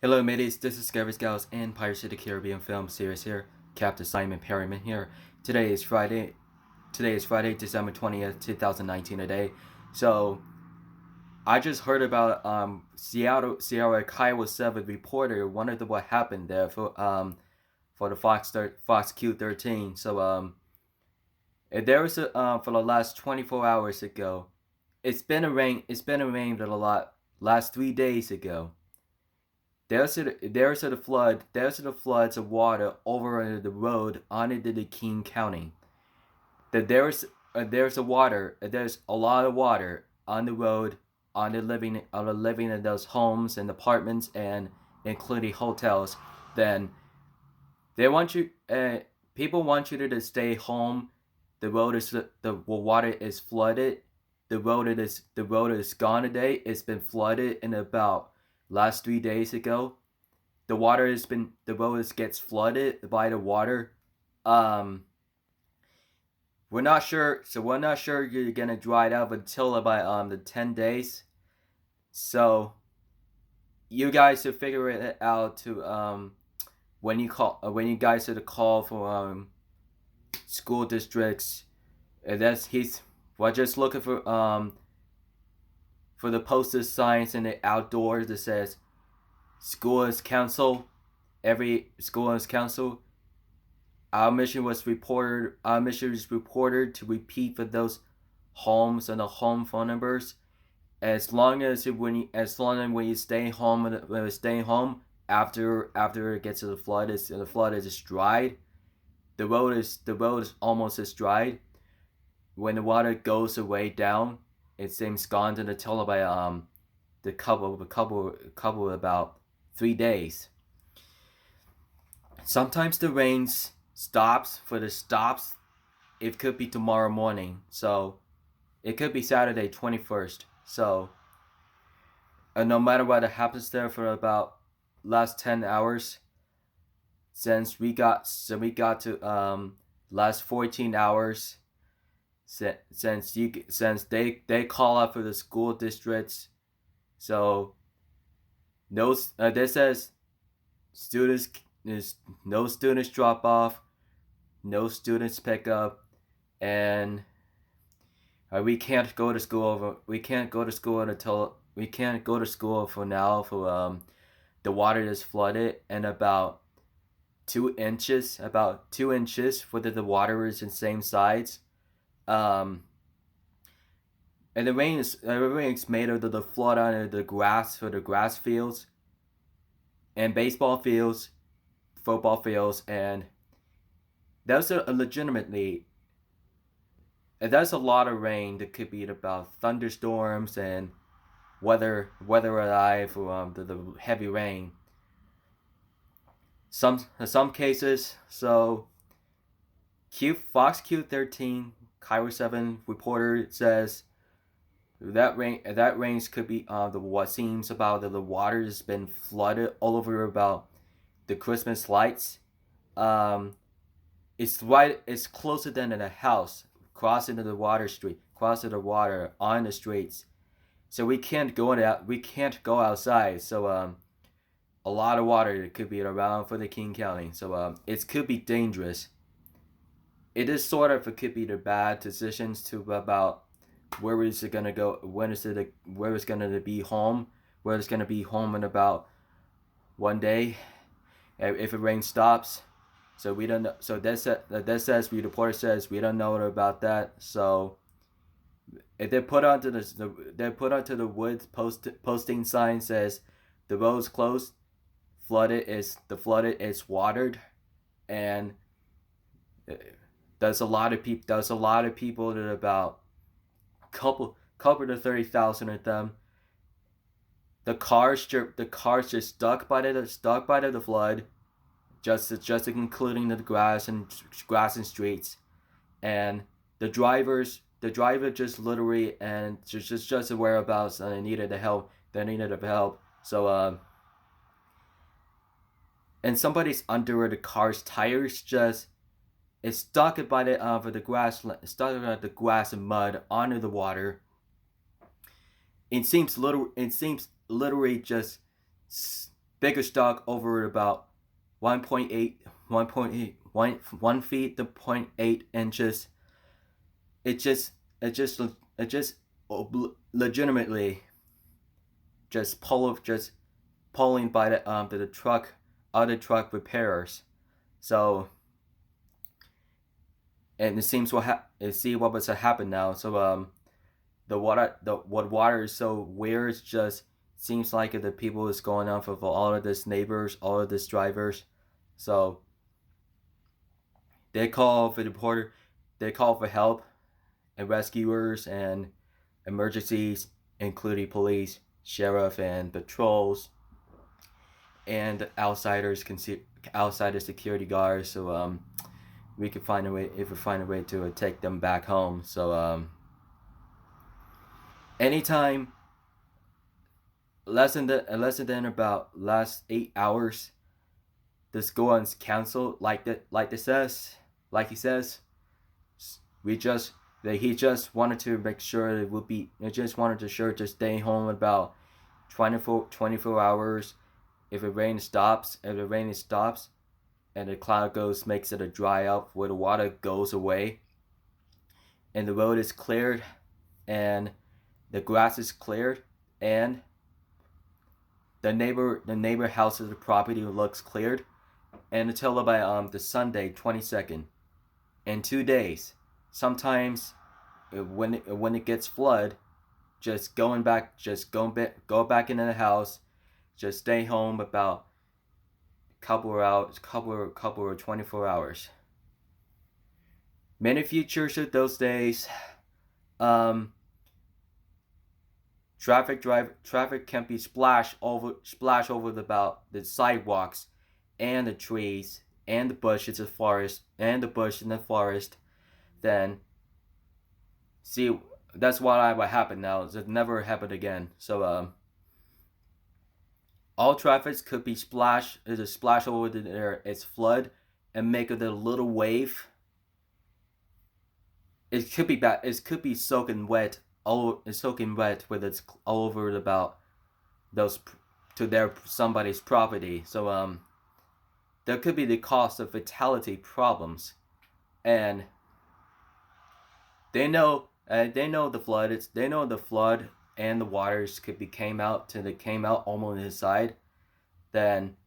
Hello, mateys. This is Scary Scouts and Pirates of the Caribbean film series here. Captain Simon Perryman here. Today is Friday. Today is Friday, December 20th, 2019. Today, so I just heard about Seattle Kiowa 7 reporter wondered what happened there for the Fox Q13. There was for the last 24 hours ago. It's been a rain a lot last 3 days ago. There's the floods of water over the road onto the King County. That there's a lot of water on the road on the living in those homes and apartments and including hotels. Then they want you people want you to stay home. The water is flooded. The road is gone today. It's been flooded in about last 3 days ago. The road gets flooded by the water. Um, we're not sure you're gonna dry it up until about the 10 days. So you guys should figure it out to when you guys should call for school districts. And that's he's we're just looking for the posted signs in the outdoors that says school is council. Every school is council. Our mission was reported to repeat for those homes and the home phone numbers. As long as when you stay home after it gets to the flood is just dried. The road is almost as dried. When the water goes away down, it seems gone until by the couple about 3 days. Sometimes the rains stops for the stops. It could be tomorrow morning, so it could be Saturday 21st. So no matter what happens there for about last 10 hours, we got to last 14 hours since they call out for the school districts. So no, this says students is no students drop off, no students pick up, and we can't go to school until we can't go to school for now for the water is flooded and about 2 inches for the water is in same sides. um and the rain is made of the flood on the grass for the grass fields and baseball fields, football fields, and that's a legitimately that's a lot of rain that could be about thunderstorms and weather alive for the heavy rain. Some cases, so Fox Q13 Cairo 7 reporter says that range could be the what seems about the water has been flooded all over about the Christmas lights. Um, it's closer than in a house, crossing the water on the streets. So we can't go outside. So a lot of water could be around for the King County. So it could be dangerous. It is sort of it could be the bad decisions to about where is it gonna go, where it's gonna be home, where it's gonna be home in about one day if the rain stops. So we don't know. So that says the reporter says we don't know about that. So if they put onto the wood posting sign says the road's closed, flooded is watered, and uh, there's a lot of people that about couple to 30,000 of them. The cars just stuck by the flood, just including the grass and streets, and the driver just literally and just the whereabouts and they needed the help. So and somebody's under the car's tires just it's stuck by the grass, stuck by the grass and mud onto the water. It seems literally just bigger stock over about 1.8 1 feet to 0.8 inches. It just it just it just legitimately just pulling by the truck, other truck repairers. So, and it seems what was to happen now. So what water is so weird. It's just seems like the people is going off of all of this neighbors, all of this drivers. So they call for the reporter, they call for help and rescuers and emergencies, including police, sheriff, and patrols, and outsider security guards. So we could find a way to take them back home. So anytime less than about last 8 hours, the school is canceled. He says, we just he just wanted to make sure it would be. He just wanted to stay home about 24 hours. If the rain stops, and the cloud makes it a dry up where the water goes away, and the road is cleared, and the grass is cleared, and the neighbor house's property looks cleared, and until about the Sunday 22nd, in 2 days. Sometimes when it gets flood, go back into the house, just stay home about couple or 24 hours. Many features of those days. Traffic can be splash over the sidewalks and the trees and the bushes of forest and the bush in the forest. Then see, that's what happened now. It never happened again. So all traffic could be splash over there. It's flood and make it a little wave. It could be bad. It could be soaking wet. It's soaking wet with it's all over about those to somebody's property. So there could be the cost of fatality problems, and they know the flood. They know the flood and the waters came out almost inside. Then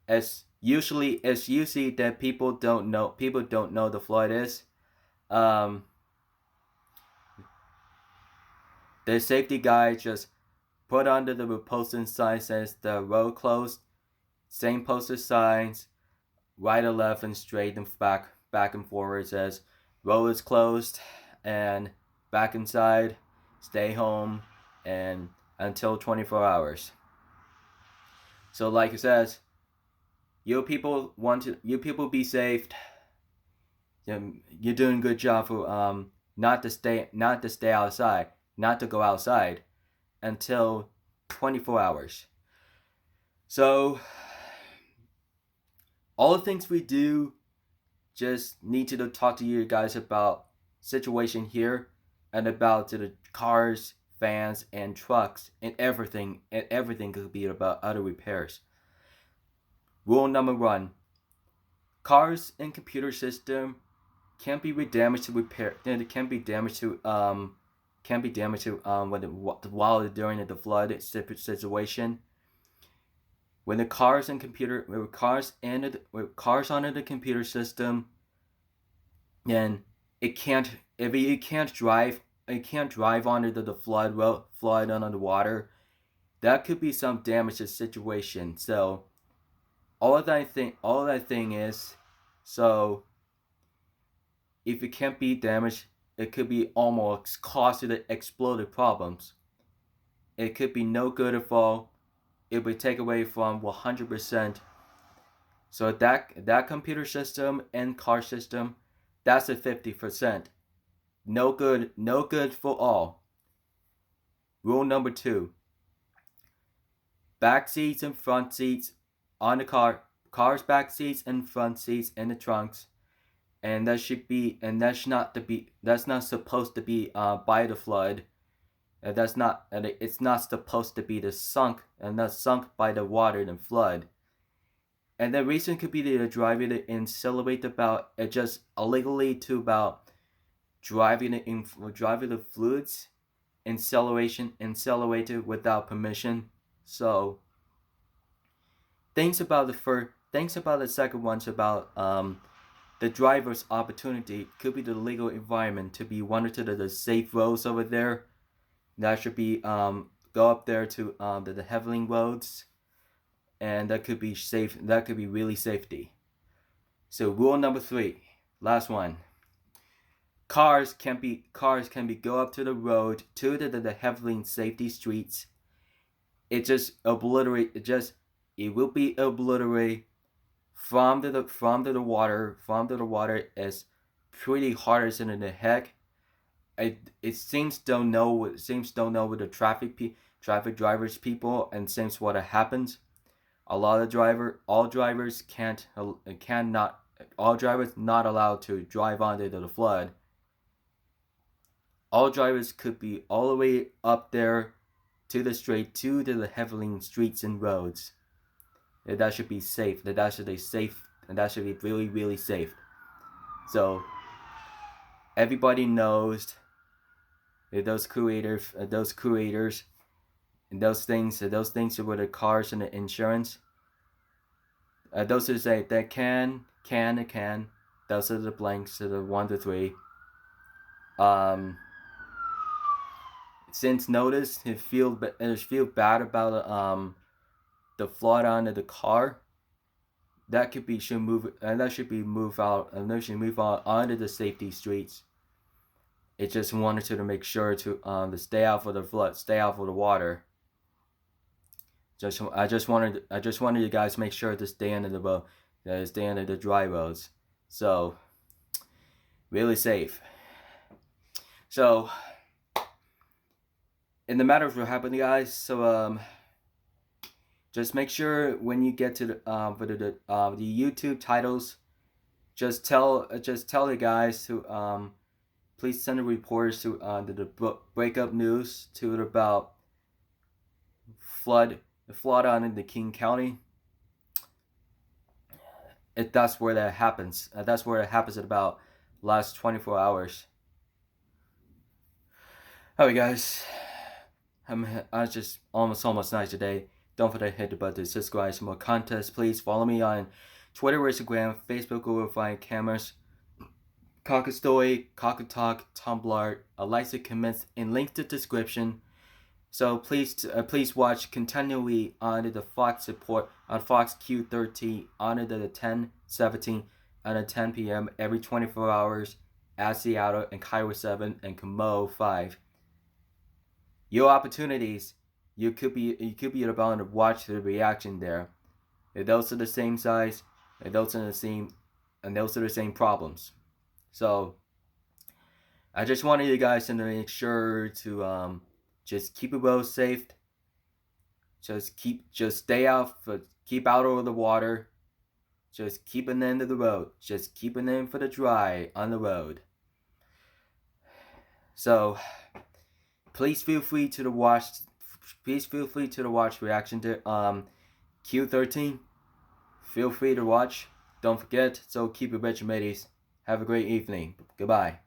it's usually that people don't know the flood is. The safety guy just put under the posted sign says the road closed. Same posted signs, right and left and straight and back and forward says road is closed and back inside, stay home, and until 24 hours. So like it says, you people be safe. You're doing a good job for not to stay outside, not to go outside until 24 hours. So all the things we do, just need to talk to you guys about situation here and about the cars, vans, and trucks and everything could be about other repairs. Rule number 1: cars and computer system can't be damaged to repair. It can be damaged to while during the flood situation. When the cars under the computer system, then it can't drive under the flood under the water. That could be some damage to the situation. So all that thing is, so if it can't be damaged, it could be almost cause you the exploded problems. It could be no good at all. It would take away from 100%. So that computer system and car system, that's a 50%. No good for all. Rule number 2: back seats and front seats on the car's back seats and front seats in the trunks, and that's not supposed to be by the flood. it's not supposed to be not sunk by the water and flood. And the reason could be the driving to accelerate about just illegally to about driving the fluids accelerated without permission. So things about the second one's about the driver's opportunity could be the legal environment to be one of the safe roads over there. That should be go up there to the Heveling roads, and that could be safe. That could be really safety. So rule number 3, last one. Cars can be go up to the road to the Heveling safety streets. It will be obliterated from the water is pretty hard in the heck. It seems don't know with the traffic drivers people, and seems what happens. All drivers not allowed to drive under the flood. All drivers could be all the way up there to the straight to the Heveling streets and roads. That should be safe. That should be safe, and that should be really, really safe. So everybody knows that those creators, and those things with the cars and the insurance. Those are that can. Those are the blanks to the 1 to 3. Since notice, it feel bad about the flood under the car. That should be moved out, and they should move out onto the safety streets. It just wanted to make sure to stay out for the flood, stay out for the water. I just wanted you guys to make sure to stay under the dry roads. So really safe. So in the matter of what happened, guys. So just make sure when you get to the YouTube titles, just tell the guys to please send the reporters to the breakup news to about the flood on in the King County. That's where that happens. That's where it happens at about last 24 hours. Alright, guys. I just almost nice today. Don't forget to hit the button to subscribe for more contests. Please follow me on Twitter, Instagram, Facebook, Google, Find Cameras, Cocker Story, Cocker Talk, Tumblr, Alexa comments, and link to the description. So please watch continually on the Fox support on Fox Q13 on the 10/17 and at 10 p.m. every 24 hours at Seattle and KIRO 7 and Camo 5. Your opportunities. You could be about to watch the reaction there. And those are the same size, and those are the same problems. So I just wanted you guys to make sure to just keep it well safe. Keep out over the water. Just keep an end of the road. Just keep an end for the dry on the road. So please feel free to watch reaction to Q13. Feel free to watch. Don't forget. So keep it rich, mateys. Have a great evening. Goodbye.